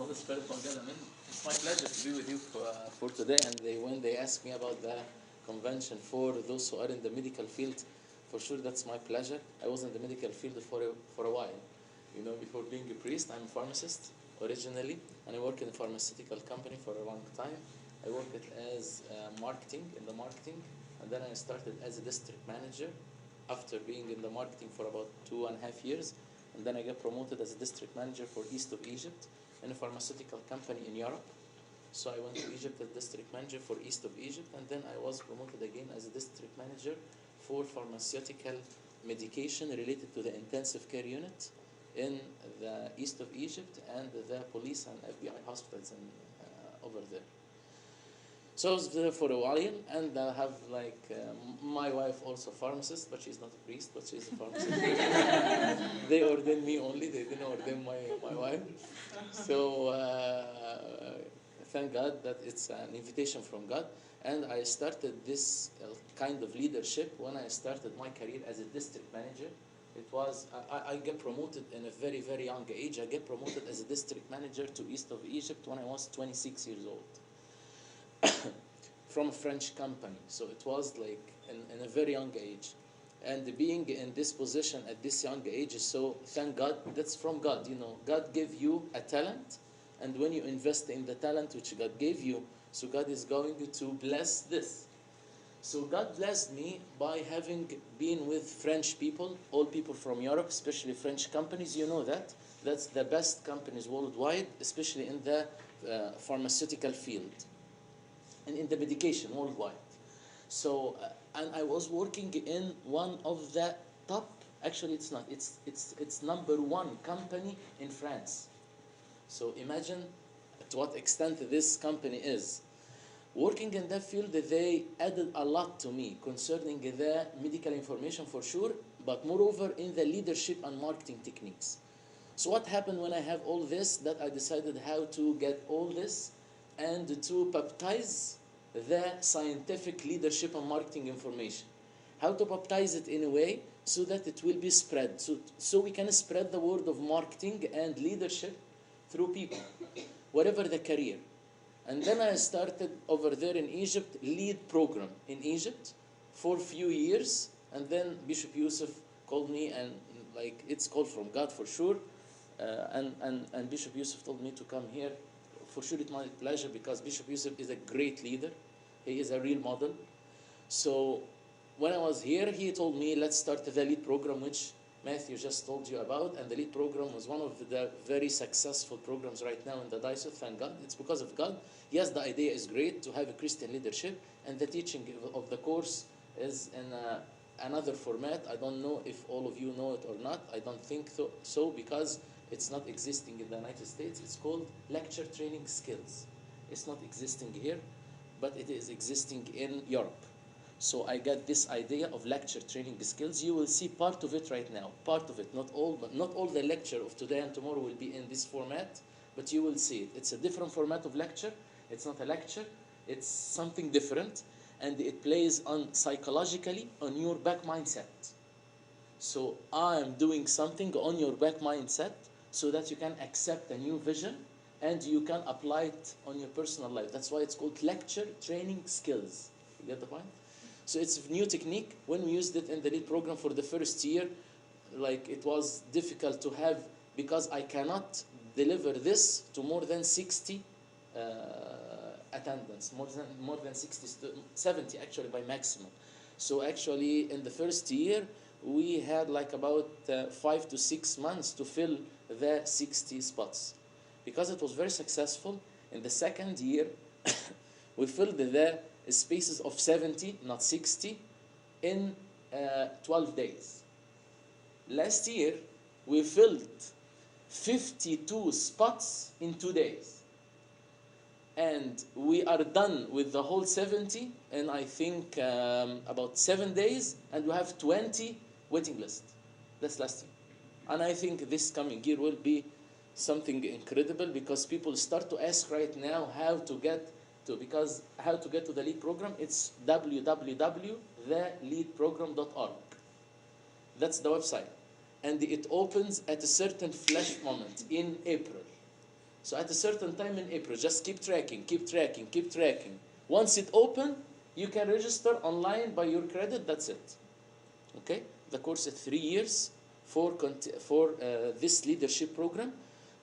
Holy Spirit will get them in. It's my pleasure to be with you for today. And when they asked me about the convention for those who are in the medical field, for sure that's my pleasure. I was in the medical field for a while. You know, before being a priest, I'm a pharmacist originally, and I work in a pharmaceutical company for a long time. I worked as marketing, in the marketing, and then I started as a district manager after being in the marketing for about 2.5 years. And then I got promoted as a district manager for East of Egypt in a pharmaceutical company in Europe. So I went to Egypt as district manager for East of Egypt, and then I was promoted again as a district manager for pharmaceutical medication related to the intensive care unit in the East of Egypt and the police and FBI hospitals over there. So I was there for a while, and I have my wife also a pharmacist, but she's not a priest, but she's a pharmacist. They ordained me only, they didn't ordain my wife. So thank God that it's an invitation from God. And I started this kind of leadership when I started my career as a district manager. It was, I got promoted in a very, very young age. I got promoted as a district manager to East of Egypt when I was 26 years old. From a French company. So it was like in a very young age. And being in this position at this young age is so, thank God, that's from God. You know, God gave you a talent, and when you invest in the talent which God gave you, so God is going to bless this. So God blessed me by having been with French people, all people from Europe, especially French companies. You know that. That's the best companies worldwide, especially in the pharmaceutical field and in the medication worldwide. So, and I was working in one of the top, actually it's not, it's number one company in France. So imagine to what extent this company is. Working in that field, they added a lot to me concerning the medical information for sure, but moreover in the leadership and marketing techniques. So what happened when I have all this, that I decided how to get all this and to baptize the scientific leadership and marketing information. How to baptize it in a way so that it will be spread. So we can spread the word of marketing and leadership through people, whatever the career. And then I started over there in Egypt, lead program in Egypt for a few years. And then Bishop Yusuf called me, and like it's called from God for sure. And Bishop Yusuf told me to come here. For sure, it's my pleasure because Bishop Yusuf is a great leader. He is a real model. So when I was here, he told me, let's start the lead program, which Matthew just told you about. And the lead program was one of the very successful programs right now in the diocese. Thank God. It's because of God. Yes, the idea is great to have a Christian leadership. And the teaching of the course is in another format. I don't know if all of you know it or not. I don't think so because it's not existing in the United States. It's called lecture training skills. It's not existing here, but it is existing in Europe. So I got this idea of lecture training skills. You will see part of it right now. Part of it, not all, but not all the lecture of today and tomorrow will be in this format, but you will see it. It's a different format of lecture. It's not a lecture. It's something different, and it plays on psychologically on your back mindset. So I am doing something on your back mindset so that you can accept a new vision and you can apply it on your personal life. That's why it's called lecture training skills. You get the point? So it's a new technique. When we used it in the lead program for the first year, like it was difficult to have, because I cannot deliver this to more than 60 attendance, more than 60, 70 actually by maximum. So actually in the first year, we had like about 5 to 6 months to fill the 60 spots. Because it was very successful, in the second year, we filled the spaces of 70, not 60, in 12 days. Last year, we filled 52 spots in 2 days. And we are done with the whole 70 in, I think, about 7 days, and we have 20 waiting list. That's last year. And I think this coming year will be something incredible, because people start to ask right now how to get to the lead program. It's www.theleadprogram.org. That's the website. And it opens at a certain flash moment in April. So at a certain time in April, just keep tracking, keep tracking, keep tracking. Once it open, you can register online by your credit, that's it. Okay? The course is 3 years for this leadership program.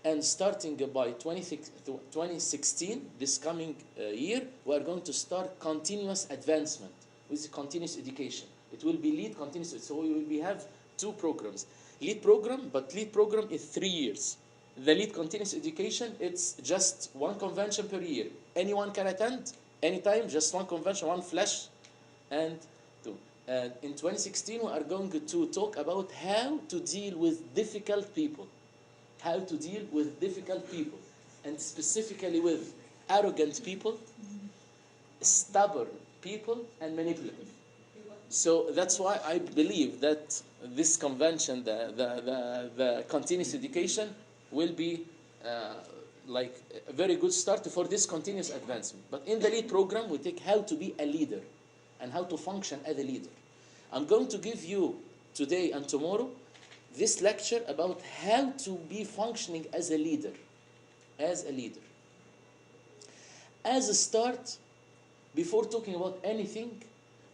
And starting by 2016, this coming year, we are going to start continuous advancement with continuous education. It will be lead continuous, so we will have 2 programs. Lead program, but lead program is 3 years. The lead continuous education, it's just 1 convention per year. Anyone can attend, anytime, just 1 convention, 1 flash, and 2. And in 2016, we are going to talk about how to deal with difficult people. How to deal with difficult people, and specifically with arrogant people, stubborn people, and manipulative. So that's why I believe that this convention, the continuous education, will be like a very good start for this continuous advancement. But in the lead program, we take how to be a leader and how to function as a leader. I'm going to give you today and tomorrow this lecture about how to be functioning as a leader. As a leader. As a start, before talking about anything,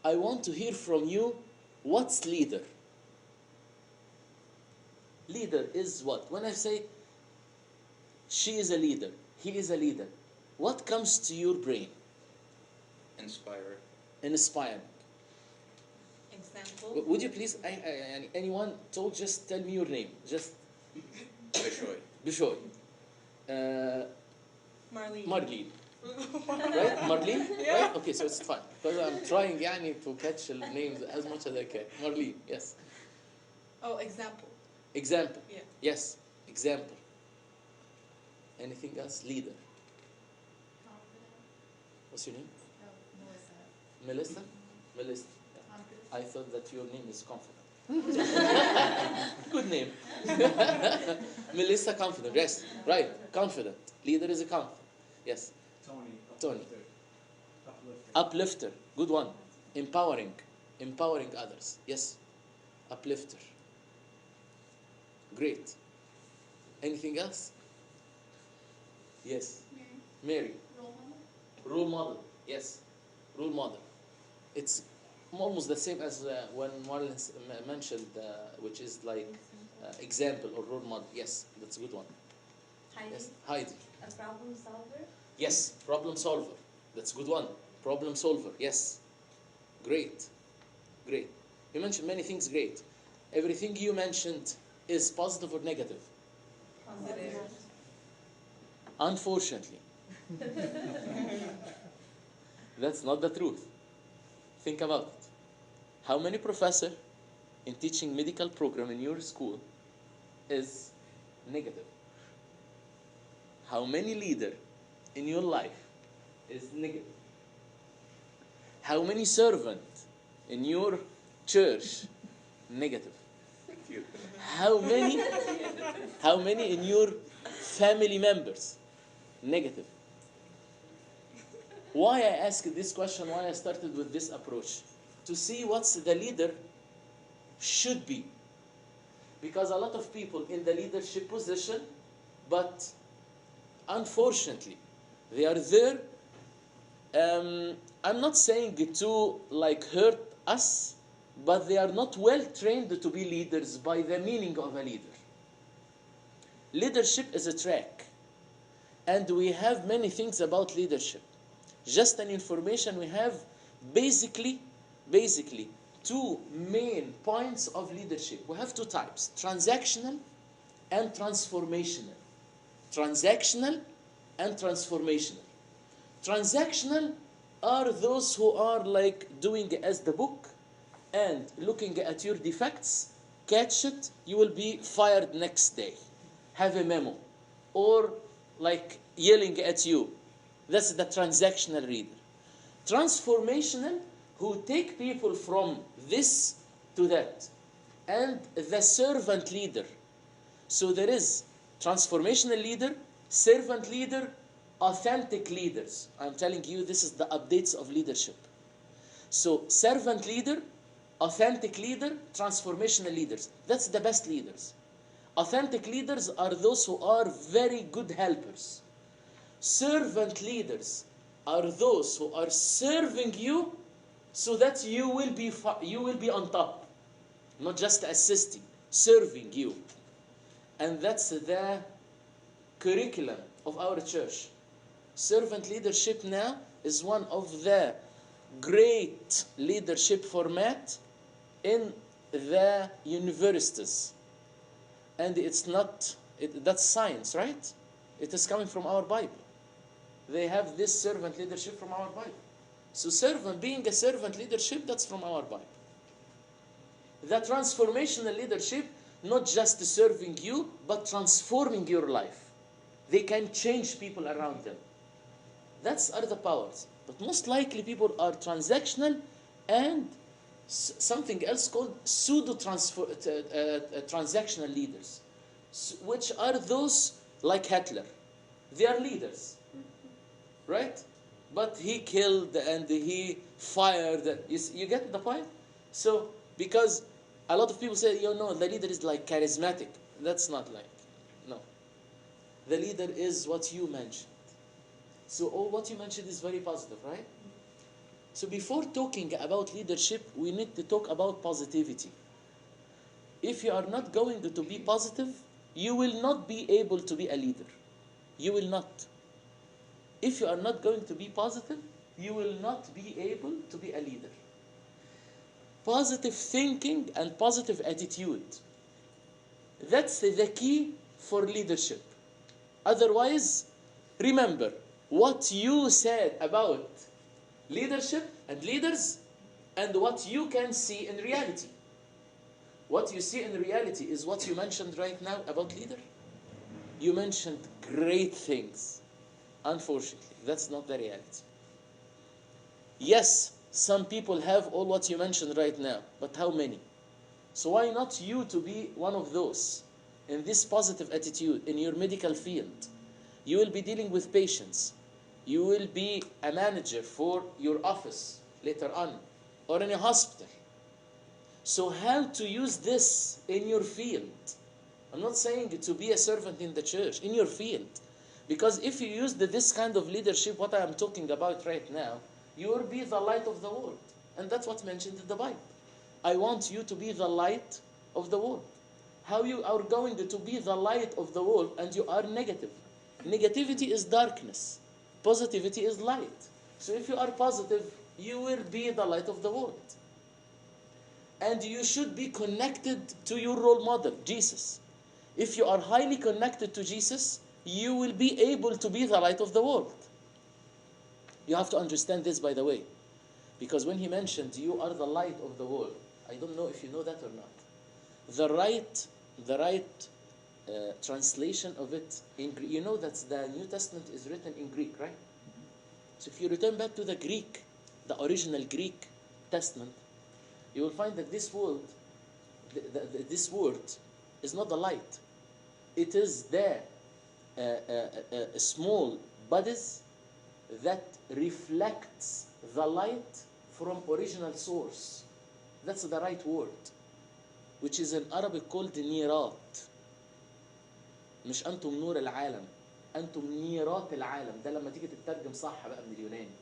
I want to hear from you, what's leader? Leader is what? When I say she is a leader, he is a leader, what comes to your brain? Inspire. Inspire. Example. Would you please, anyone told, just tell me your name. Just Bishoy. Bishoy. Marlene. Marlene. Right? Marlene? Yeah. Right? Okay, so it's fine. Because I'm trying to catch the names as much as I can. Marlene, yes. Oh, example. Example. Yeah. Yes, example. Anything else? Leader. What's your name? Melissa? Melissa. I thought that your name is Confident. Good name. Melissa Confident. Yes, right. Confident. Leader is a confident. Yes. Tony. Uplifter. Good one. Empowering. Empowering others. Yes. Uplifter. Great. Anything else? Yes. Mary. Role model. Yes. Role model. It's almost the same as when Marlon mentioned, which is like example or role model. Yes, that's a good one. Heidi. Yes, Heidi. A problem solver. Yes, problem solver. That's a good one. Problem solver. Yes. Great. Great. You mentioned many things great. Everything you mentioned is positive or negative? Positive. Unfortunately. That's not the truth. Think about it. How many professor in teaching medical program in your school is negative? How many leader in your life is negative? How many servant in your church negative? How many in your family members negative? Why I asked this question, why I started with this approach? To see what's the leader should be. Because a lot of people in the leadership position, but unfortunately, they are there. I'm not saying to like hurt us, but they are not well trained to be leaders by the meaning of a leader. Leadership is a track. And we have many things about leadership. Just an information, we have basically 2 main points of leadership. We have 2 types, transactional and transformational. Transactional and transformational. Transactional are those who are like doing as the book and looking at your defects, catch it, you will be fired next day. Have a memo. Or like yelling at you. That's the transactional leader. Transformational, who take people from this to that. And the servant leader. So there is transformational leader, servant leader, authentic leaders. I'm telling you, this is the updates of leadership. So servant leader, authentic leader, transformational leaders. That's the best leaders. Authentic leaders are those who are very good helpers. Servant leaders are those who are serving you so that you will be on top, not just assisting, serving you. And that's the curriculum of our church. Servant leadership now is one of the great leadership format in the universities. And it's not, that's science, right? It is coming from our Bible. They have this servant leadership from our Bible. So being a servant leadership, that's from our Bible. The transformational leadership, not just serving you, but transforming your life. They can change people around them. That's are the powers. But most likely people are transactional and something else called transactional leaders, which are those like Hitler. They are leaders, right? But he killed and he fired. You get the point? So, because a lot of people say, the leader is like charismatic. That's not like, no. The leader is what you mentioned. So all what you mentioned is very positive, right? So before talking about leadership, we need to talk about positivity. If you are not going to be positive, you will not be able to be a leader. You will not. If you are not going to be positive, you will not be able to be a leader. Positive thinking and positive attitude. That's the key for leadership. Otherwise, remember what you said about leadership and leaders and what you can see in reality. What you see in reality is what you mentioned right now about leader. You mentioned great things. Unfortunately, that's not the reality. Yes, some people have all what you mentioned right now, but how many? So why not you to be one of those in this positive attitude in your medical field? You will be dealing with patients. You will be a manager for your office later on, or in a hospital. So how to use this in your field? I'm not saying to be a servant in the church, in your field. Because if you use this kind of leadership, what I am talking about right now, you will be the light of the world. And that's what's mentioned in the Bible. I want you to be the light of the world. How you are going to be the light of the world and you are negative? Negativity is darkness. Positivity is light. So if you are positive, you will be the light of the world. And you should be connected to your role model, Jesus. If you are highly connected to Jesus, you will be able to be the light of the world. You have to understand this, by the way. Because when he mentioned, you are the light of the world, I don't know if you know that or not. The right translation of it, you know that the New Testament is written in Greek, right? So if you return back to the Greek, the original Greek Testament, you will find that this word is not the light. It is the small bodies that reflects the light from original source. That's the right word, which is in Arabic called نيرات. مش أنتم نور العالم، أنتم نيرات العالم. ده لما تيجي تترجم صح بقى من اليوناني.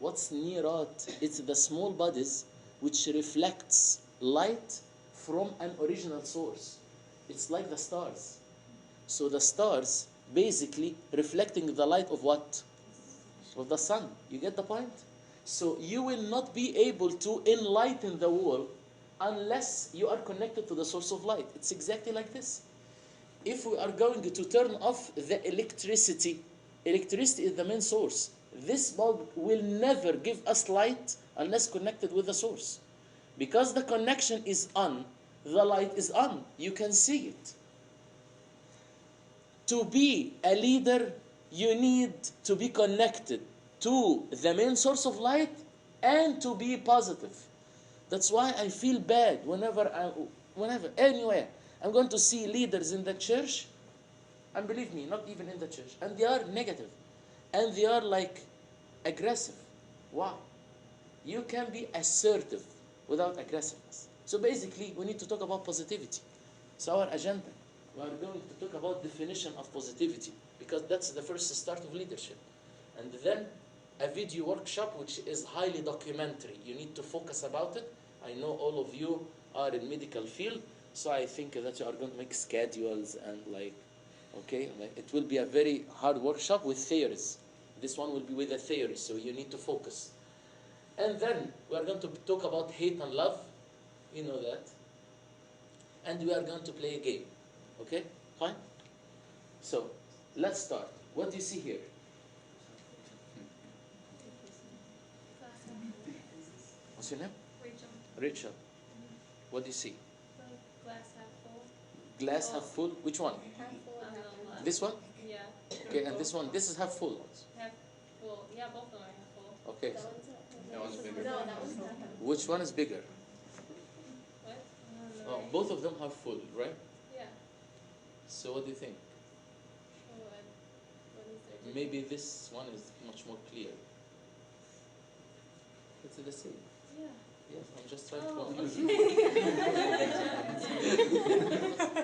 What's نيرات? It's the small bodies which reflects light from an original source. It's like the stars. So the stars basically reflecting the light of what? Of the sun. You get the point? So you will not be able to enlighten the world unless you are connected to the source of light. It's exactly like this. If we are going to turn off the electricity is the main source. This bulb will never give us light unless connected with the source. Because the connection is on, the light is on. You can see it. To be a leader, you need to be connected to the main source of light and to be positive. That's why I feel bad whenever, anywhere, I'm going to see leaders in the church, and believe me, not even in the church, and they are negative, and they are like aggressive. Why? You can be assertive without aggressiveness. So basically, we need to talk about positivity. It's our agenda. We are going to talk about definition of positivity. because that's the first start of leadership. And then a video workshop which is highly documentary. You need to focus about it. I know all of you are in medical field, so I think that you are going to make schedules and okay, it will be a very hard workshop with theories. This one will be with a theory, so you need to focus. And then we are going to talk about hate and love, you know that. And we are going to play a game, okay? Fine? So, let's start. What do you see here? What's your name? Rachel. Rachel. What do you see? The glass half full. Glass half full. Which one? Half full On and half the empty. left. This one? Yeah. Okay, and this one. This is half full. Half full. Yeah, both of them are half full. Okay. That one's bigger. No, that one's not half. Which one is bigger? What? Oh, both of them are full, right? Yeah. So what do you think? Oh, what is there? Maybe this one is much more clear. It's the same. Yeah. Yes, I'm just trying to Oh, confuse okay.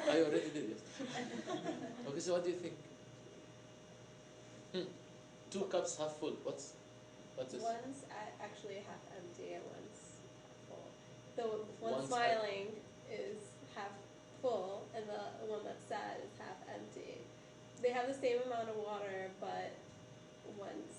I already did it. Okay, so what do you think? Two cups half full. What's this? One's actually half empty and one's half full. The one One's smiling is half full and the one that's sad is half empty. They have the same amount of water, but one's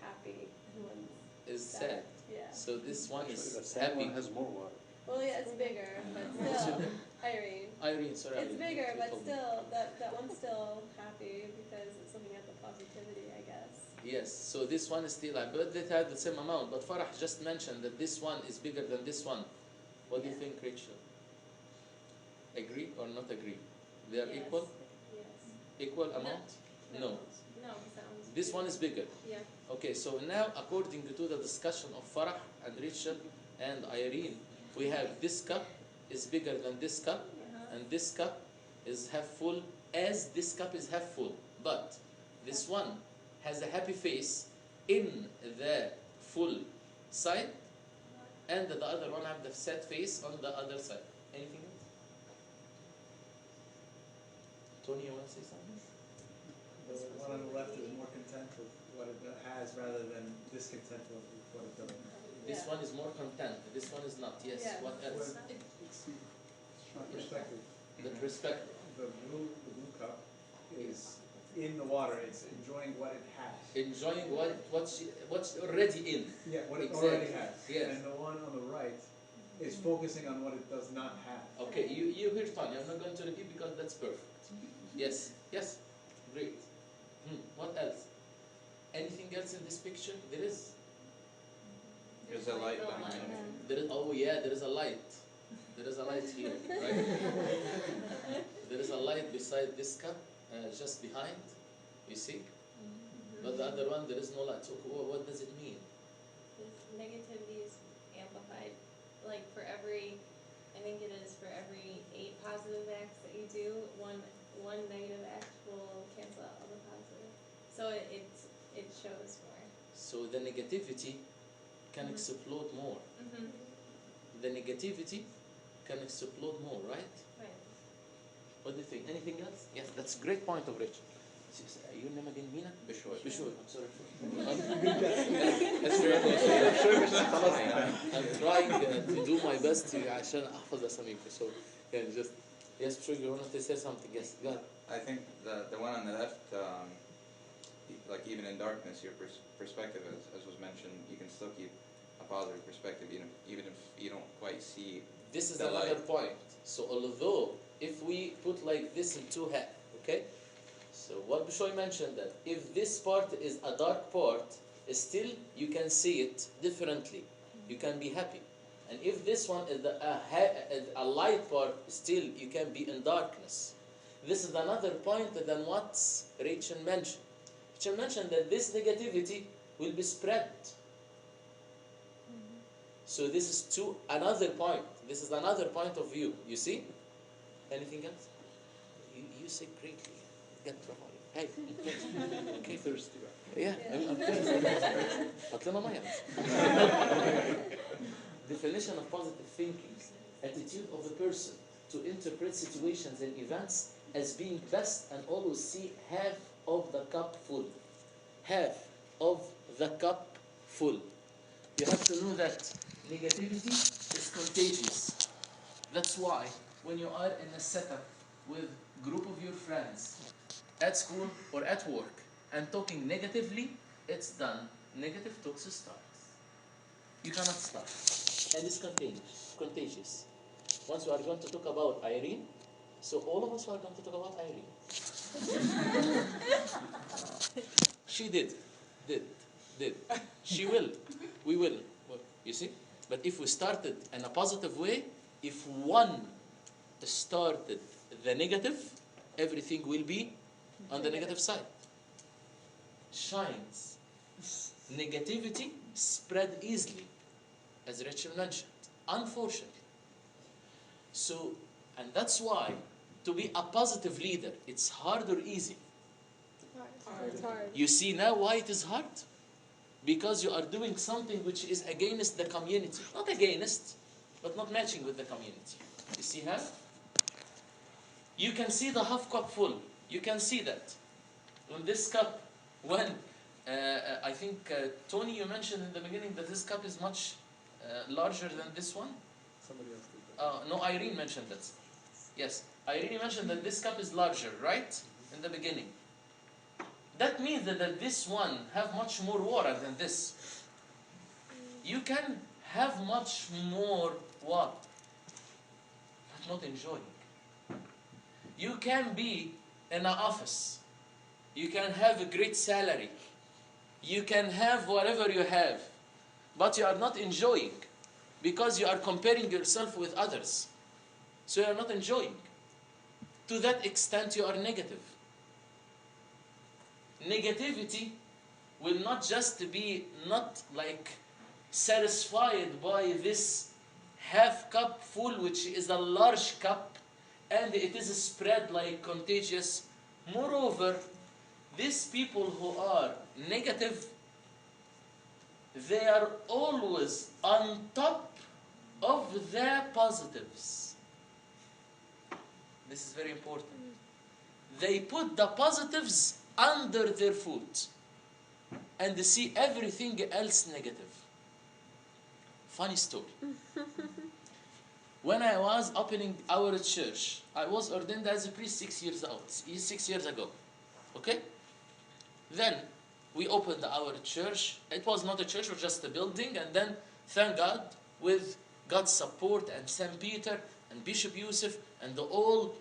happy and one's Is sad. Yeah. So this one Actually, the is sad happy. one has more water. Well, yeah, it's bigger, but What's your still, name? Irene. Irene, sorry. It's Irene, bigger, you but told me. still, that one's still happy because it's looking at the positivity, I guess. Yes, so this one is still like, but they have the same amount. But Farah just mentioned that this one is bigger than this one. What do you think, Rachel? Agree or not agree? They are Yes. equal? Yes. Equal amount? No. No, because that one's This bigger. one is bigger. Yeah. Okay, so now according to the discussion of Farah and Rachel and Irene, we have this cup is bigger than this cup, Uh-huh. and this cup is half full as this cup is half full. But this one has a happy face in the full side, and the other one have the sad face on the other side. Anything else? Tony, you want to say something? The one on the left is more content with what it has rather than discontent with what it doesn't have. This Yeah. one is more content. This one is not. Yes. Yeah. What else? Perspective. The respect. The blue cup is in the water, it's enjoying what it has. Enjoying what's already in. Yeah, what it Exactly. already has. Yes. And the one on the right is focusing on what it does not have. Okay, you hear Tony. I'm not going to repeat because that's perfect. Yes, yes, great. What else? Anything else in this picture? There is. There's a light behind it. There is. Oh yeah, there is a light. There is a light here, right? There is a light beside this cup, just behind. You see? But the other one, there is no light. So what does it mean? This negativity is amplified. Like for every, I think it is for every 8 positive acts that you do, one negative act will cancel out all the positive. So it shows more. So the negativity can explode more. Mm-hmm. The negativity can explode more, right? Right. What do you think? Anything else? Yes, that's a great point of Rachel. Your name again, Mina? Bishoy. Bishoy, I'm sorry. That's very close. I'm trying to do my best عشان أحفظ أساميكم. So, yeah, just yes, Bishoy, you want to say something? Yes, go ahead. I think the one on the left, like even in darkness, your perspective, as was mentioned, you can still keep a positive perspective, even if you don't quite see. This is The another light. point. So although if we put like this in two half, okay? So what Bishoy mentioned that if this part is a dark part, still you can see it differently. You can be happy. And if this one is a light part, still you can be in darkness. This is another point than what Rachel mentioned. Rachel mentioned that this negativity will be spread. So this is another point. This is another point of view. You see? Anything else? You say greatly. Get trouble. Hey, okay, thirsty. Yeah, I'm thirsty. أطلنا مية. Definition of positive thinking: attitude of a person to interpret situations and events as being best and always see half of the cup full. Half of the cup full. You have to know that negativity is contagious. That's why when you are in a setup with group of your friends at school or at work and talking negatively, it's done. Negative talks starts. You cannot stop. And it's contagious. Once we are going to talk about Irene, so all of us are going to talk about Irene. She did. She will. We will. You see? But if we started in a positive way, if one started the negative, everything will be on the negative side. Shines. Negativity spread easily, as Rachel mentioned, unfortunately. So, and that's why to be a positive leader, it's hard or easy. It's hard. You see now why it is hard? Because you are doing something which is against the community. Not against, but not matching with the community. You see how? You can see the half cup full. You can see that. When this cup, when, I think, Tony, you mentioned in the beginning that this cup is much larger than this one. Somebody else did that. No, Irene mentioned that. Yes, Irene mentioned that this cup is larger, right? In the beginning. That means that this one have much more water than this. You can have much more water, but not enjoying. You can be in an office. You can have a great salary. You can have whatever you have, but you are not enjoying because you are comparing yourself with others. So you are not enjoying. To that extent, you are negative. Negativity will not just be not like satisfied by this half cup full, which is a large cup, and it is spread like contagious. Moreover, these people who are negative, they are always on top of their positives. This is very important. They put the positives under their foot and they see everything else negative. Funny story. When I was opening our church, I was ordained as a priest 6 years ago. Okay? Then we opened our church. It was not a church, it was just a building. And then, thank God, with God's support and St. Peter and Bishop Yusuf and all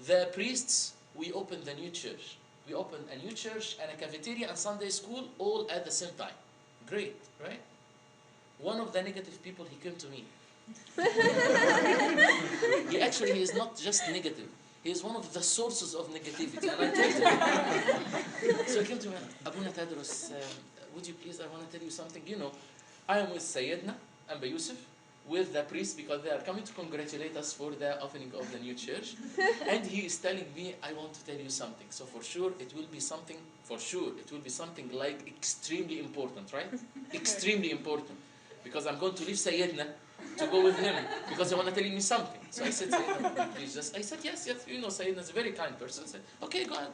the priests, we opened a new church. We opened a new church and a cafeteria and Sunday school all at the same time. Great, right? One of the negative people, he came to me. He is not just negative. He is one of the sources of negativity. And I told him. So he came to me, Abuna Tadros, would you please, I want to tell you something. You know, I am with Sayyidina and Yusuf, with the priest, because they are coming to congratulate us for the opening of the new church. And he is telling me, I want to tell you something. So for sure, it will be something like extremely important, right? Extremely important. Because I'm going to leave Sayyidina to go with him, because he want to tell me something. So I said, Sayyidina, please just, I said, yes, you know, Sayyidina is a very kind person. I said, okay, go ahead.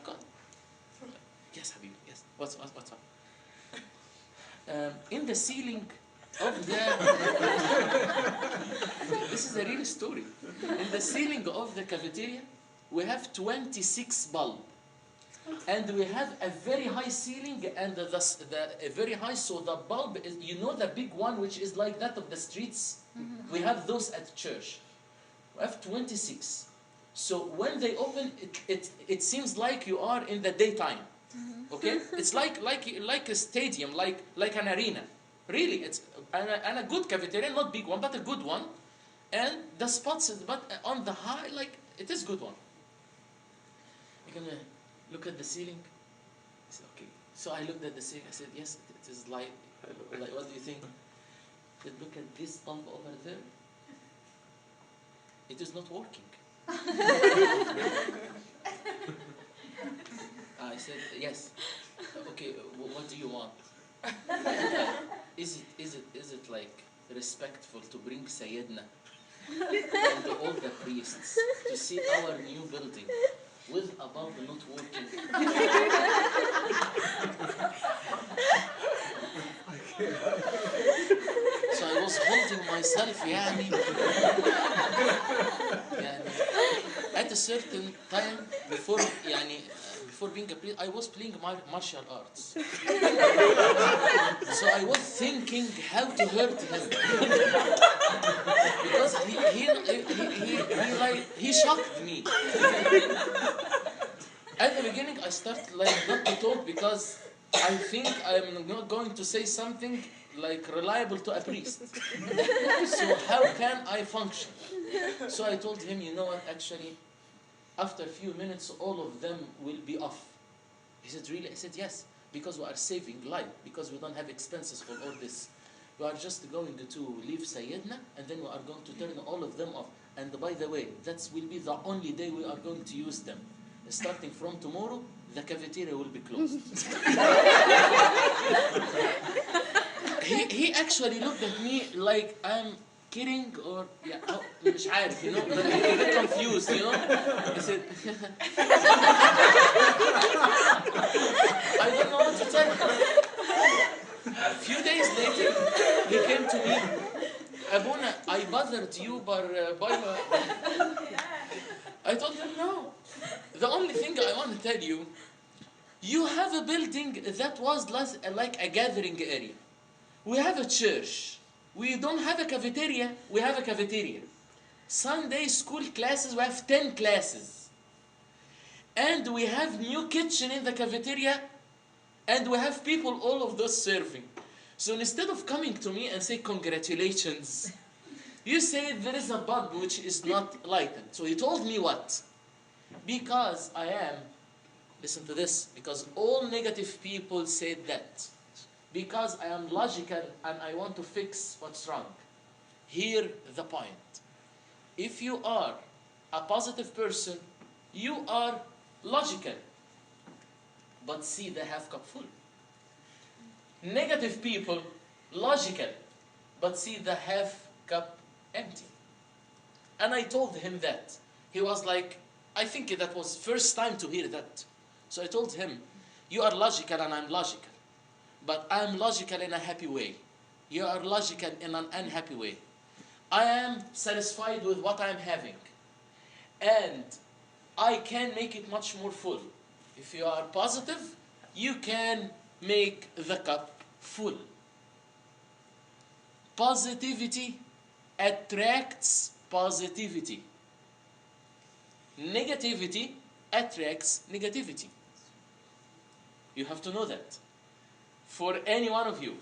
Yes, Habib, yes. What's up? In the ceiling of the... This is a real story. In the ceiling of the cafeteria, we have 26 bulbs. And we have a very high ceiling and a very high, so the bulb is, you know, the big one which is like that of the streets? Mm-hmm. We have those at church. We have 26. So when they open, it seems like you are in the daytime. Mm-hmm. Okay? It's like a stadium, like an arena. Really, it's and a good cafeteria, not big one, but a good one. And the spots, but on the high, like, it is good one. You're gonna look at the ceiling. I said, okay. So I looked at the ceiling. I said, yes, it is like what do you think? I said, look at this bulb over there. It is not working. I said, yes. Okay, what do you want? Is it like respectful to bring Sayyidina and all the priests to see our new building with a bulb not working. So I was holding myself يعني at a certain time before before being a priest I was playing martial arts. So I was thinking how to hurt him. Because he shocked me. At the beginning I started not to talk because I think I'm not going to say something reliable to a priest. So how can I function? So I told him, you know what, actually, after a few minutes, all of them will be off. He said, really? I said, yes, because we are saving life, because we don't have expenses for all this. We are just going to leave Sayyidina, and then we are going to turn all of them off. And by the way, that will be the only day we are going to use them. Starting from tomorrow, the cafeteria will be closed. He actually looked at me like I'm kidding or مش عارف, you know, but he got confused, you know. He said, I don't know what to tell you. A few days later, he came to me, Abuna, I bothered you by I told him no. The only thing I want to tell you, you have a building that was like a gathering area. We have a church. We don't have a cafeteria. We have a cafeteria. Sunday school classes, we have 10 classes. And we have new kitchen in the cafeteria. And we have people, all of those serving. So instead of coming to me and say congratulations, you say there is a bulb which is not lighted. So he told me what? Because I am, listen to this, because all negative people said that. Because I am logical and I want to fix what's wrong. Hear the point. If you are a positive person, you are logical. But see the half cup full. Negative people, logical, but see the half cup empty. And I told him that. He was like, I think that was first time to hear that. So I told him, you are logical and I'm logical. But I'm logical in a happy way. You are logical in an unhappy way. I am satisfied with what I'm having. And I can make it much more full. If you are positive, you can make the cup full. Positivity attracts positivity. Negativity attracts negativity. You have to know that. For any one of you,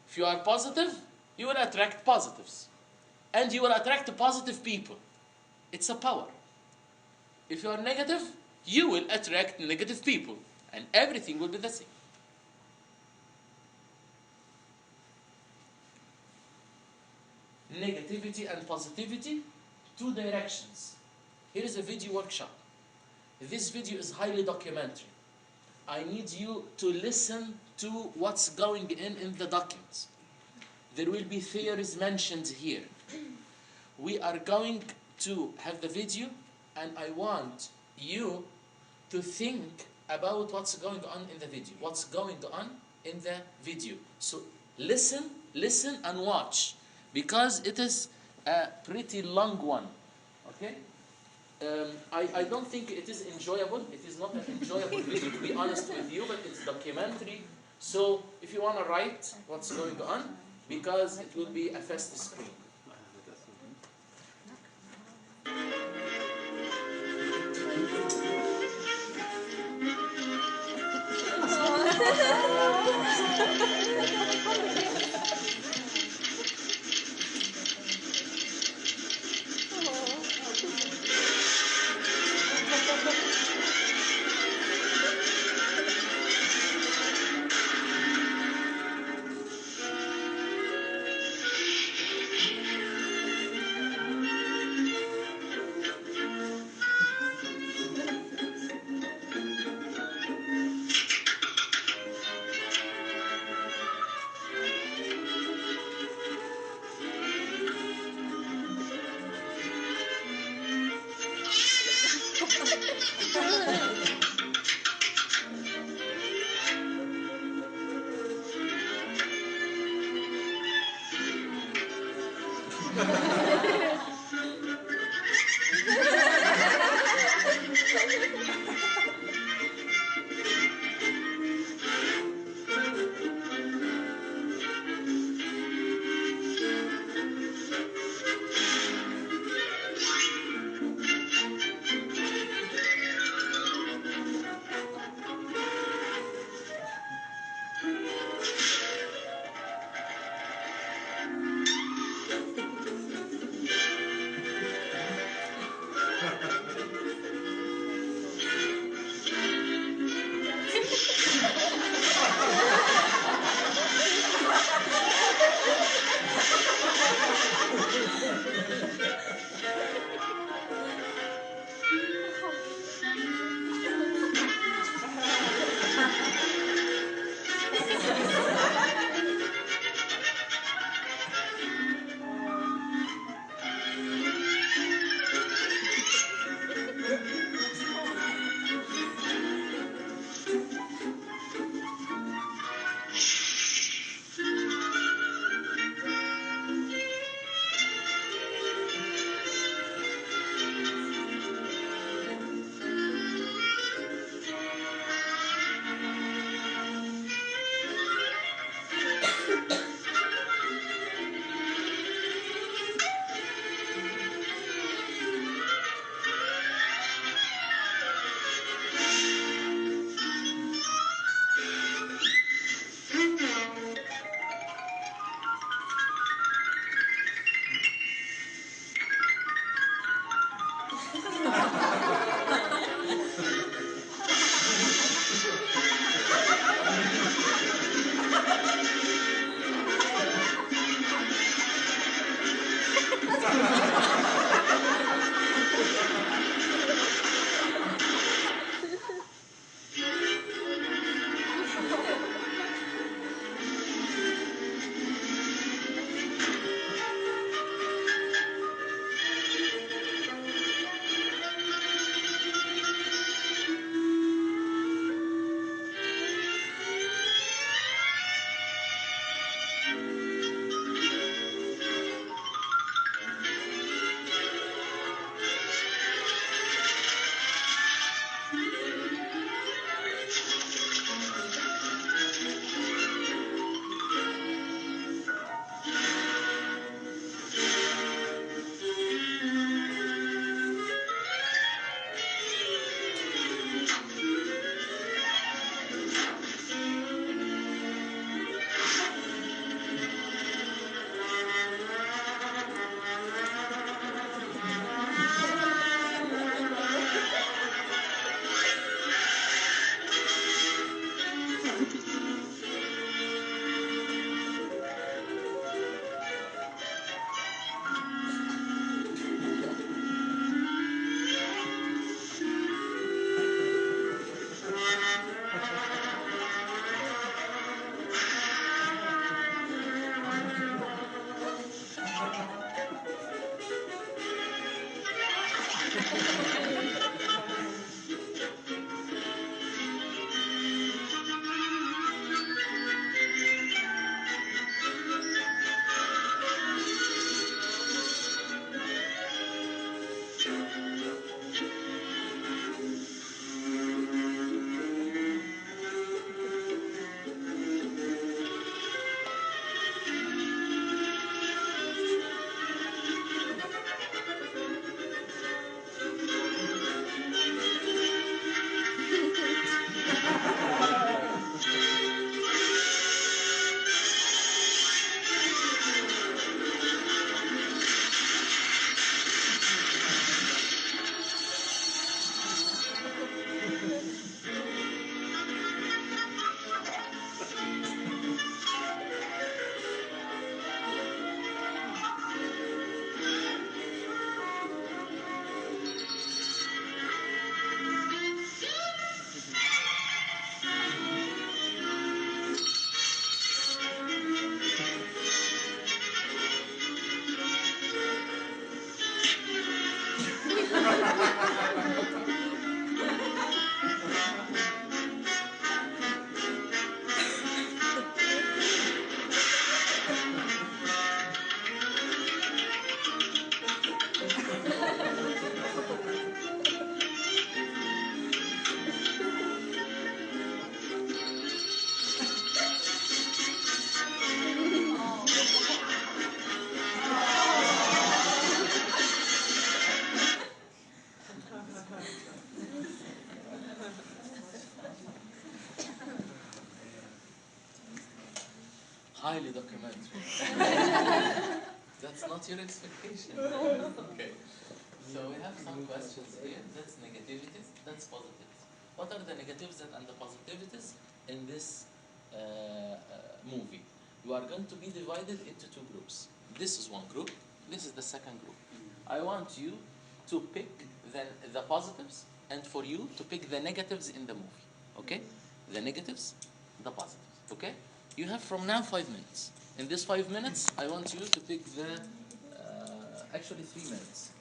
if you are positive, you will attract positives. And you will attract positive people. It's a power. If you are negative, you will attract negative people. And everything will be the same. Negativity and positivity, two directions. Here is a video workshop. This video is highly documentary. I need you to listen to what's going in the documents. There will be theories mentioned here. We are going to have the video, and I want you to think about what's going on in the video. What's going on in the video. So listen and watch, because it is a pretty long one. Okay? I don't think it is enjoyable. It is not an enjoyable video, to be honest with you, but it's documentary. So if you want to write what's going on, because it will be a fast screen. Highly documented. That's not your expectation. Okay. So we have some questions here. That's negativities, that's positives. What are the negatives and the positivities in this movie? You are going to be divided into two groups. This is one group, this is the second group. I want you to pick the positives and for you to pick the negatives in the movie. Okay? The negatives, the positives. Okay? You have from now 5 minutes. In this 5 minutes, I want you to pick the, actually 3 minutes.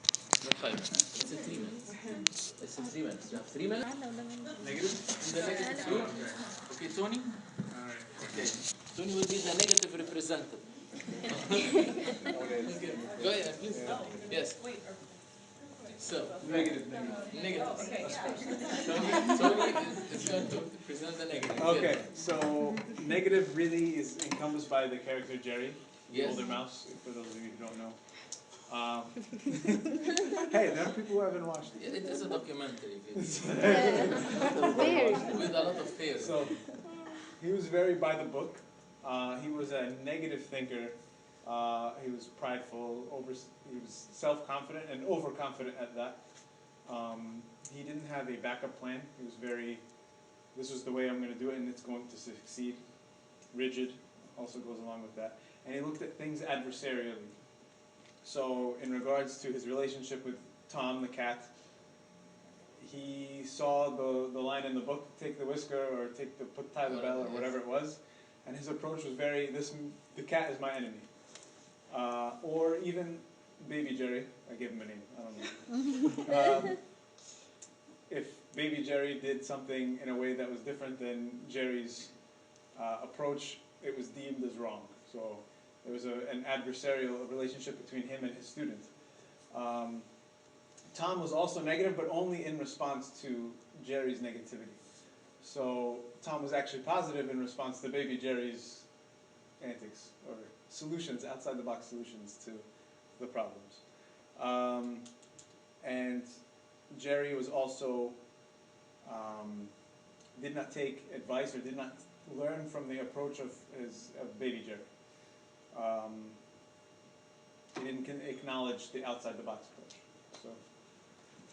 Not 5 minutes. It's a 3 minutes. It's a 3 minutes. You have 3 minutes. Negative? In the negative group. Okay, Tony? Alright. Okay. Tony will be the negative representative. Okay. Go ahead, please. Yes. So, Negative. negative. Tony is going to present the negative. Okay, so negative really is encompassed by the character Jerry, the Yes. older mouse, for those of you who don't know. Hey, there are people who haven't watched Yeah, it. it is a documentary video Weird. with a lot of theory. So, he was very by the book. He was a negative thinker. He was prideful, he was self-confident and overconfident at that. He didn't have a backup plan. He was very, this was the way I'm going to do it and it's going to succeed. Rigid also goes along with that. And he looked at things adversarially. So in regards to his relationship with Tom the cat, he saw the line in the book, take the whisker or tie the bell or whatever it was. And his approach was very, the cat is my enemy. Or even Baby Jerry, I gave him a name, I don't know. If Baby Jerry did something in a way that was different than Jerry's approach, it was deemed as wrong. So there was an adversarial relationship between him and his student. Tom was also negative, but only in response to Jerry's negativity. So Tom was actually positive in response to Baby Jerry's antics, or solutions, outside the box solutions to the problems. And Jerry was also, did not take advice or did not learn from the approach of Baby Jerry. He didn't acknowledge the outside the box approach. So,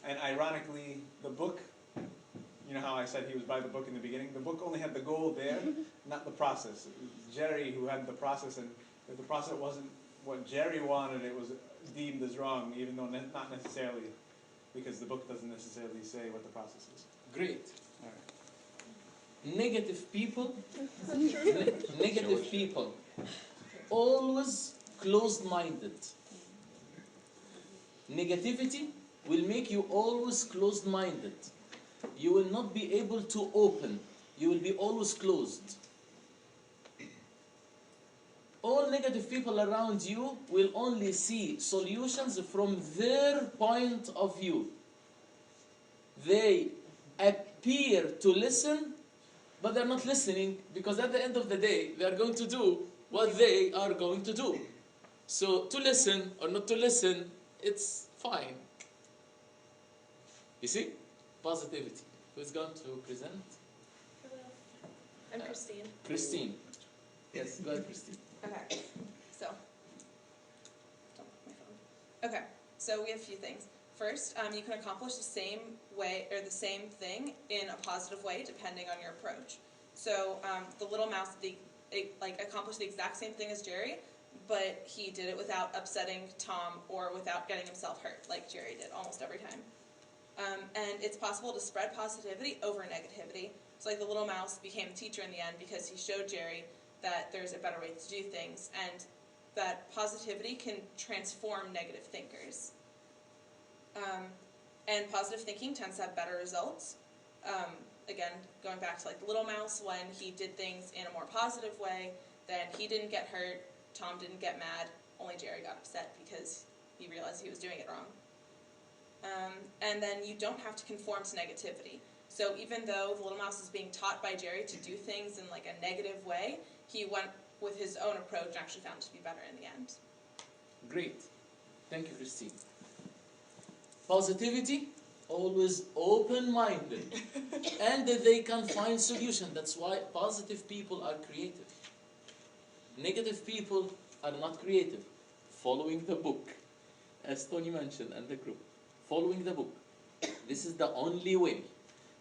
and ironically, the book, you know how I said he was by the book in the beginning? The book only had the goal there, not the process. It was Jerry who had the process, and if the process wasn't what Jerry wanted, it was deemed as wrong, even though not necessarily, because the book doesn't necessarily say what the process is. Great. All right. Negative people, negative people, always closed-minded. Negativity will make you always closed-minded. You will not be able to open. You will be always closed. All negative people around you will only see solutions from their point of view. They appear to listen, but they're not listening, because at the end of the day, they are going to do what they are going to do. So to listen or not to listen, it's fine. You see? Positivity. Who's going to present? I'm Christine. Christine. Yes, go ahead, Christine. Okay, so, don't put my phone. Okay, so we have a few things. First, you can accomplish the same way, or the same thing in a positive way, depending on your approach. So, the little mouse, accomplished the exact same thing as Jerry, but he did it without upsetting Tom or without getting himself hurt, like Jerry did almost every time. And it's possible to spread positivity over negativity. So like the little mouse became a teacher in the end because he showed Jerry that there's a better way to do things, and that positivity can transform negative thinkers. And positive thinking tends to have better results. Again, going back to like the little mouse, when he did things in a more positive way, then he didn't get hurt, Tom didn't get mad, only Jerry got upset because he realized he was doing it wrong. And then you don't have to conform to negativity. So even though the little mouse is being taught by Jerry to do things in like a negative way, he went with his own approach and actually found it to be better in the end. Great. Thank you, Christine. Positivity, always open-minded. And they can find solution. That's why positive people are creative. Negative people are not creative. Following the book, as Tony mentioned, and the group. Following the book. This is the only way.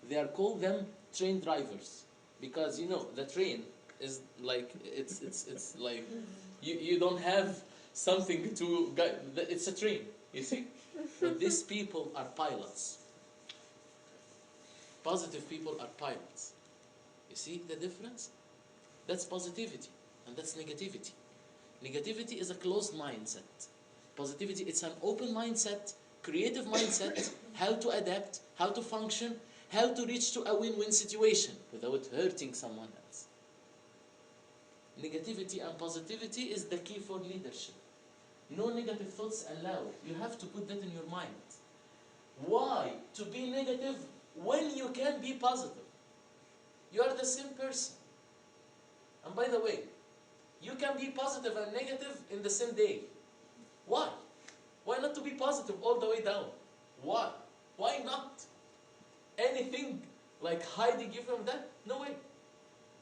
They are called them train drivers. Because, you know, the train is like, it's like, you don't have something to guide. It's a train, you see? But these people are pilots. Positive people are pilots. You see the difference? That's positivity, and that's negativity. Negativity is a closed mindset. Positivity, it's an open mindset, creative mindset, how to adapt, how to function, how to reach to a win-win situation without hurting someone else. Negativity and positivity is the key for leadership. No negative thoughts allowed. You have to put that in your mind. Why to be negative when you can be positive? You are the same person. And by the way, you can be positive and negative in the same day. Why? Why not to be positive all the way down? Why? Why not? Anything like hiding you from that? No way.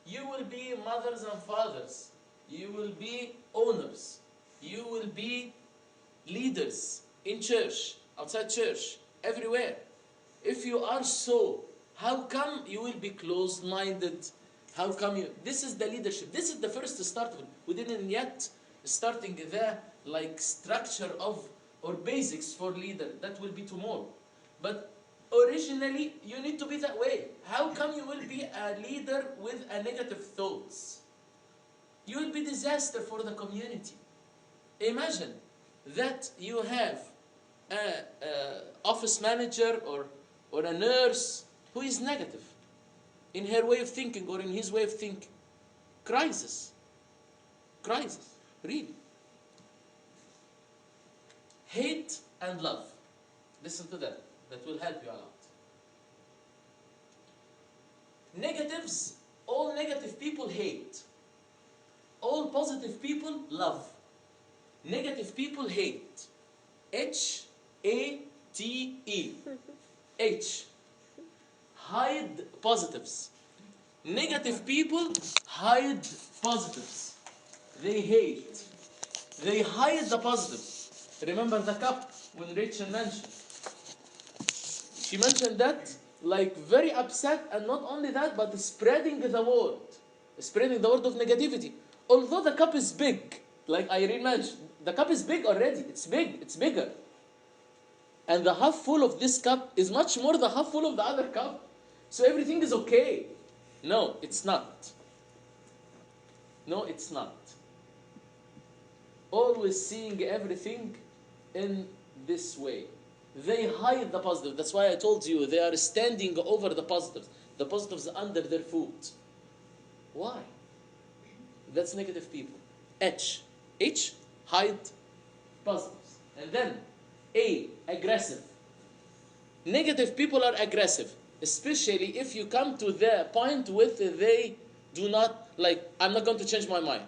You will be mothers and fathers. You will be owners. You will be leaders in church, outside church, everywhere. If you are so, how come you will be closed-minded? How come you... This is the leadership. This is the first start. We didn't yet starting the like structure of or basics for leader. That will be tomorrow. But originally, you need to be that way. How come you will be a leader with a negative thoughts? You will be disaster for the community. Imagine that you have an office manager or a nurse who is negative in her way of thinking or in his way of thinking. Crisis. Crisis. Really. Hate and love. Listen to that. That will help you a lot. Negatives, all negative people hate. All positive people love. Negative people hate. H-A-T-E. H. Hide positives. Negative people hide positives. They hate. They hide the positives. Remember the cup when Rachel mentioned. She mentioned that like very upset, and not only that, but spreading the word. Spreading the word of negativity. Although the cup is big, like Irene mentioned, the cup is big already. It's big. It's bigger. And the half full of this cup is much more the half full of the other cup. So everything is okay. No, it's not. No, it's not. Always seeing everything in this way. They hide the positive. That's why I told you they are standing over the positives. The positives under their foot. Why? That's negative people. H. H. Hide positives. And then A. Aggressive. Negative people are aggressive. Especially if you come to the point with they do not, like, I'm not going to change my mind.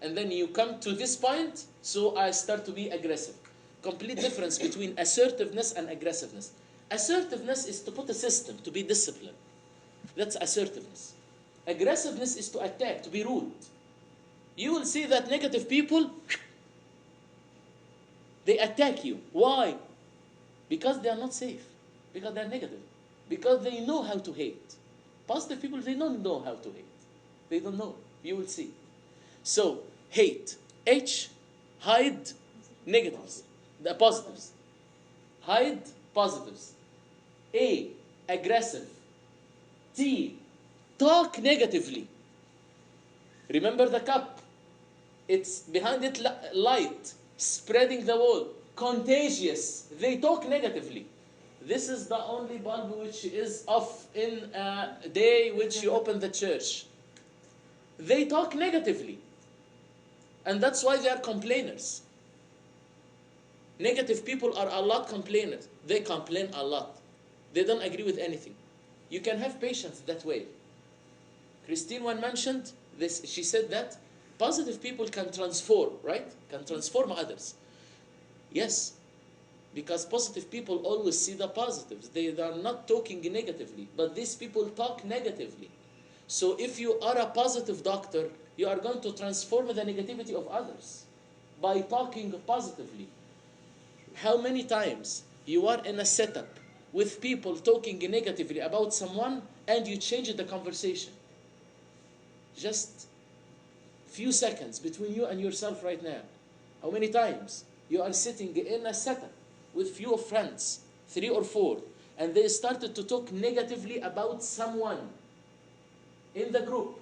And then you come to this point, so I start to be aggressive. Complete difference between assertiveness and aggressiveness. Assertiveness is to put a system, to be disciplined. That's assertiveness. Aggressiveness is to attack, to be rude. You will see that negative people, they attack you. Why? Because they are not safe. Because they are negative. Because they know how to hate. Positive people, they don't know how to hate. They don't know. You will see. So, hate. H, hide negatives. The positives. Hide positives. A, aggressive. T, talk negatively. Remember the cup. It's behind it light. Spreading the word. Contagious. They talk negatively. This is the only bulb which is off in a day which you open the church. They talk negatively. And that's why they are complainers. Negative people are a lot complainers. They complain a lot. They don't agree with anything. You can have patience that way. Christine one mentioned this. She said that positive people can transform, right? Can transform others. Yes. Because positive people always see the positives. They are not talking negatively. But these people talk negatively. So if you are a positive doctor, you are going to transform the negativity of others by talking positively. How many times you are in a setup with people talking negatively about someone and you change the conversation? Just few seconds between you and yourself right now. How many times you are sitting in a setup with few of friends, 3 or 4, and they started to talk negatively about someone in the group,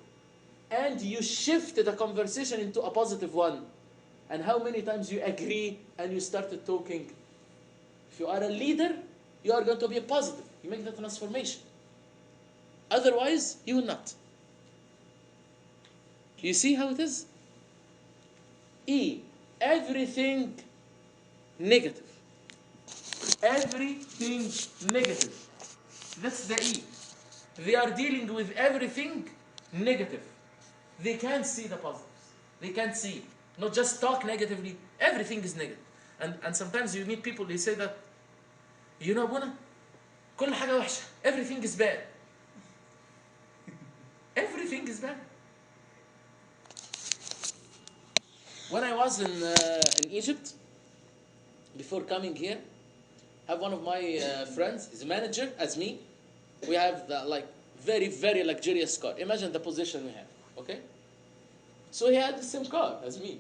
and you shift the conversation into a positive one. And how many times you agree and you started talking? If you are a leader, you are going to be positive. You make the transformation. Otherwise, you will not. You see how it is? E. Everything negative. Everything negative. That's the E. They are dealing with everything negative. They can't see the positives. They can't see. Not just talk negatively. Everything is negative. And sometimes you meet people, they say that, you know, Buna, كل حاجة وحشة. Everything is bad. Everything is bad. When I was in Egypt, before coming here, I have one of my friends, he's a manager as me. We have the very, very luxurious car. Imagine the position we have, okay? So he had the same car as me.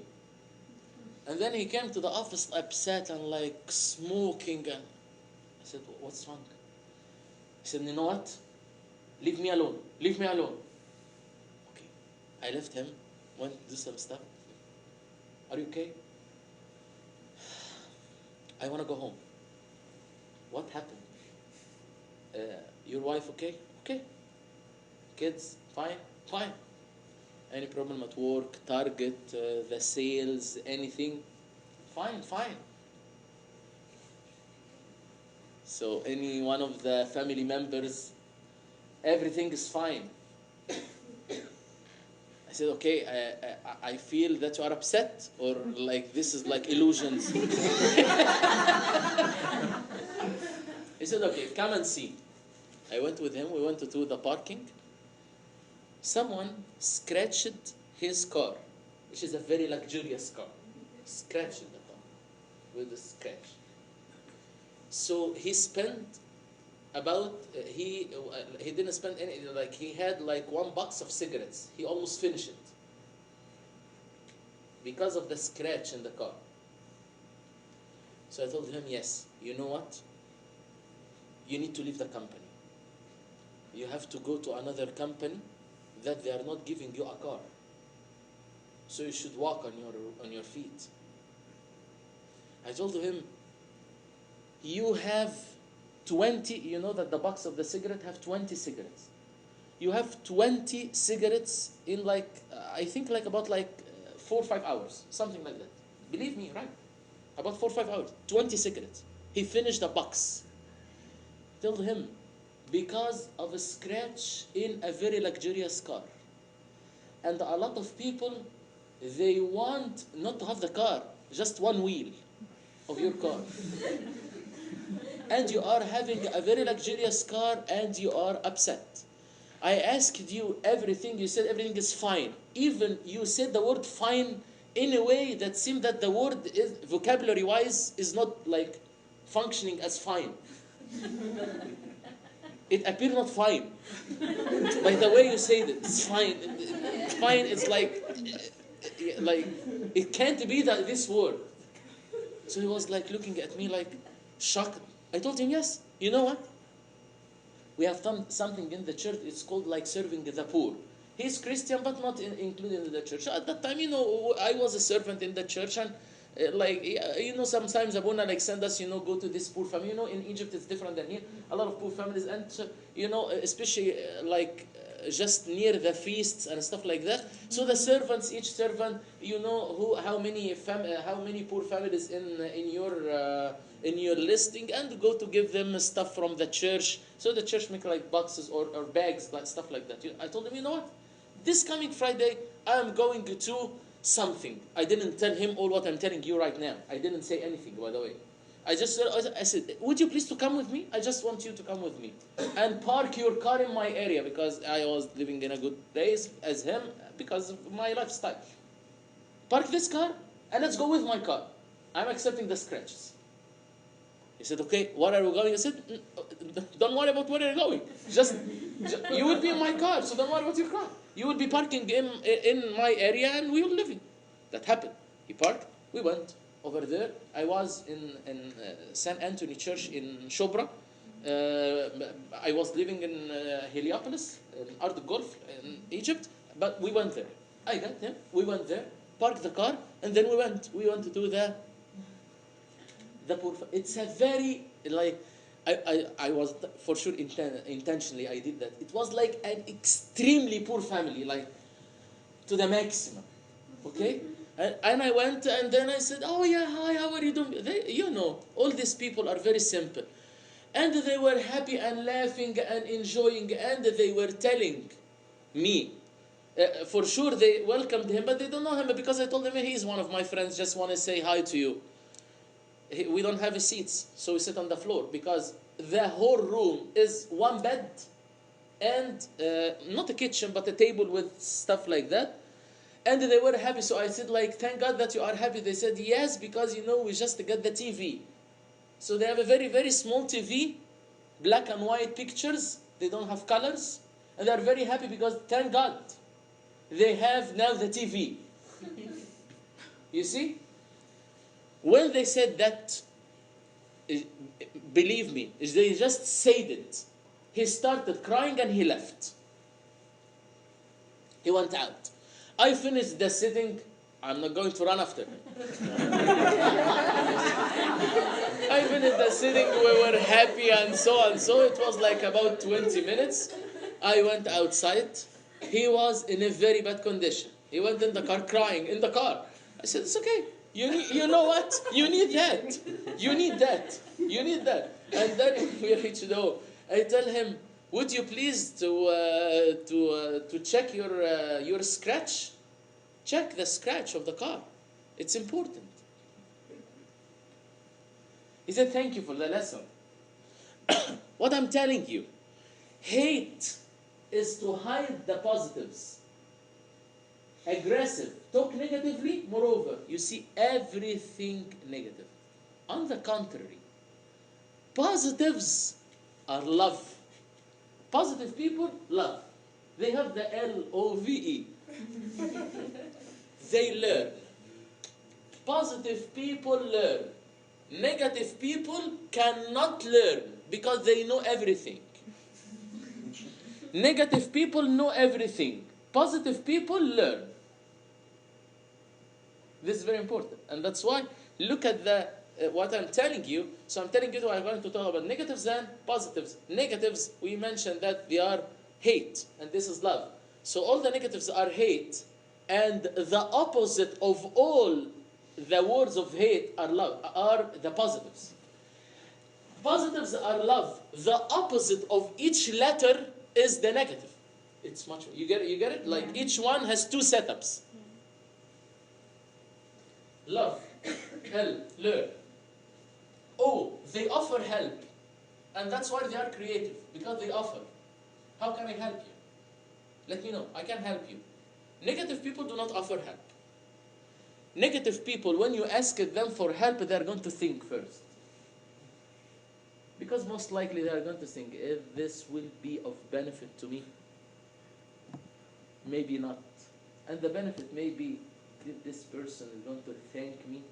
And then he came to the office upset and smoking. And I said, what's wrong? He said, you know what? Leave me alone. Leave me alone. Okay. I left him, went to do some stuff. Are you okay? I want to go home. What happened? Your wife okay? Okay. Kids fine? Fine. Any problem at work, target, the sales, anything? Fine, fine. So any one of the family members, everything is fine. I said, okay, I feel that you are upset, or this is illusions. He said, okay, come and see. I went with him, we went to the parking. Someone scratched his car, which is a very luxurious car. Scratched the car with a scratch. So he spent about, he didn't spend any, he had one box of cigarettes. He almost finished it because of the scratch in the car. So I told him, yes, you know what? You need to leave the company. You have to go to another company that they are not giving you a car. So you should walk on your feet. I told him, you have 20, you know that the box of the cigarette have 20 cigarettes. You have 20 cigarettes in I think about 4 or 5 hours, something like that. Believe me, right? About 4 or 5 hours, 20 cigarettes. He finished a box. I told him, because of a scratch in a very luxurious car. And a lot of people, they want not to have the car, just one wheel of your car. And you are having a very luxurious car and you are upset. I asked you everything, you said everything is fine. Even you said the word fine in a way that seemed that the word is, vocabulary-wise, is not functioning as fine. It appeared not fine. By the way you said it, it's fine. Fine, it's it can't be this word. So he was looking at me shocked. I told him, yes, you know what? We have done something in the church, it's called serving the poor. He's Christian, but not included in the church. At that time, I was a servant in the church, and sometimes Abuna send us, go to this poor family. In Egypt it's different than here. A lot of poor families, and especially just near the feasts and stuff like that. So the servants, each servant, how many poor families in your listing, and go to give them stuff from the church. So the church make boxes or bags, stuff like that. I told him, you know what? This coming Friday, I am going to something. I didn't tell him all what I'm telling you right now. I didn't say anything, by the way. I said, would you please to come with me? I just want you to come with me and park your car in my area because I was living in a good place as him because of my lifestyle. Park this car and let's go with my car. I'm accepting the scratches. He said, okay, where are we going? I said, don't worry about where you're going. Just you will be in my car, so don't worry about your car. You will be parking in my area and we will living. That happened. He parked, we went over there. I was in St. Anthony Church in Shobra. I was living in Heliopolis, in Ard Gulf, in Egypt, but we went there. I got him, we went there, parked the car, and then we went to do the poor. It's a very, like, I was, for sure, intentionally I did that. It was like an extremely poor family, like, to the maximum, okay? And I went, and then I said, oh yeah, hi, how are you doing? All these people are very simple. And they were happy and laughing and enjoying, and they were telling me, for sure they welcomed him, but they don't know him because I told them, he's one of my friends, just want to say hi to you. We don't have seats, so we sit on the floor because the whole room is one bed and not a kitchen, but a table with stuff like that. And they were happy, so I said, like, thank God that you are happy. They said, yes, because, we just got the TV. So they have a very, very small TV, black and white pictures. They don't have colors. And they're very happy because, thank God, they have now the TV. You see? When they said that, believe me, they just said it. He started crying and he left. He went out. I finished the sitting. I'm not going to run after him. I finished the sitting. We were happy and so and so. It was like about 20 minutes. I went outside. He was in a very bad condition. He went in the car crying in the car. I said, it's okay. You know what? You need that. You need that. You need that. And then we reached home. I tell him, would you please to check your scratch? Check the scratch of the car. It's important. He said, thank you for the lesson. What I'm telling you, hate is to hide the positives. Aggressive, talk negatively, moreover, you see everything negative. On the contrary, positives are love. Positive people, love. They have the L-O-V-E. They learn. Positive people learn. Negative people cannot learn because they know everything. Negative people know everything. Positive people learn. This is very important. And that's why, look at what I'm telling you. So I'm telling you that I'm going to talk about negatives and positives. Negatives, we mentioned that they are hate, and this is love. So all the negatives are hate, and the opposite of all the words of hate are love, are the positives. Positives are love. The opposite of each letter is the negative. It's much. You get it? Like each one has two setups. Love, help, learn. Oh, they offer help. And that's why they are creative, because they offer. How can I help you? Let me know. I can help you. Negative people do not offer help. Negative people, when you ask them for help, they are going to think first. Because most likely they are going to think, if this will be of benefit to me, maybe not. And the benefit may be, this person is going to thank me,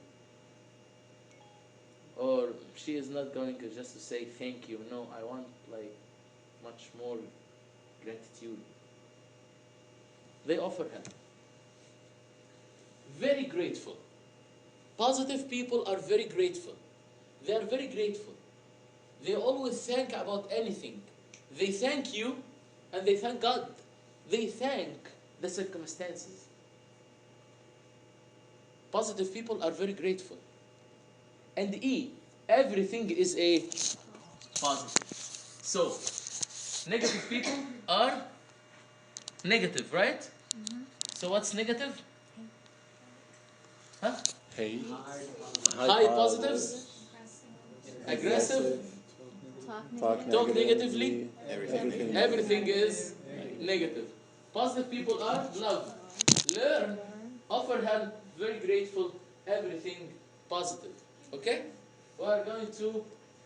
or she is not going to just to say thank you. No, I want like much more gratitude. They offer help. Very grateful. Positive people are very grateful. They are very grateful. They always thank about anything. They thank you and they thank God. They thank the circumstances. Positive people are very grateful. And everything is a positive. So, negative people are negative, right? Mm-hmm. So what's negative? Huh? Hate. High positives? aggressive, talk negatively, everything is negative. Positive people are love, learn, offer help, very grateful, everything positive. Okay? We are going to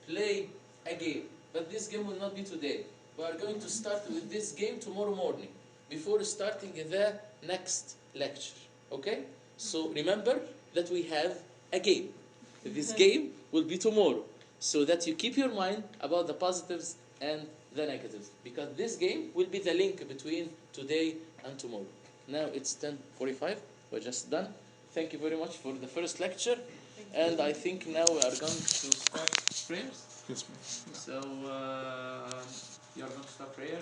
play a game, but this game will not be today. We are going to start with this game tomorrow morning before starting the next lecture. Okay? So remember that we have a game. This game will be tomorrow, so that you keep your mind about the positives and the negatives, because this game will be the link between today and tomorrow. Now it's 10:45. We're just done. Thank you very much for the first lecture, and I think now we are going to start prayers. Yes, ma'am. So you are going to start prayer.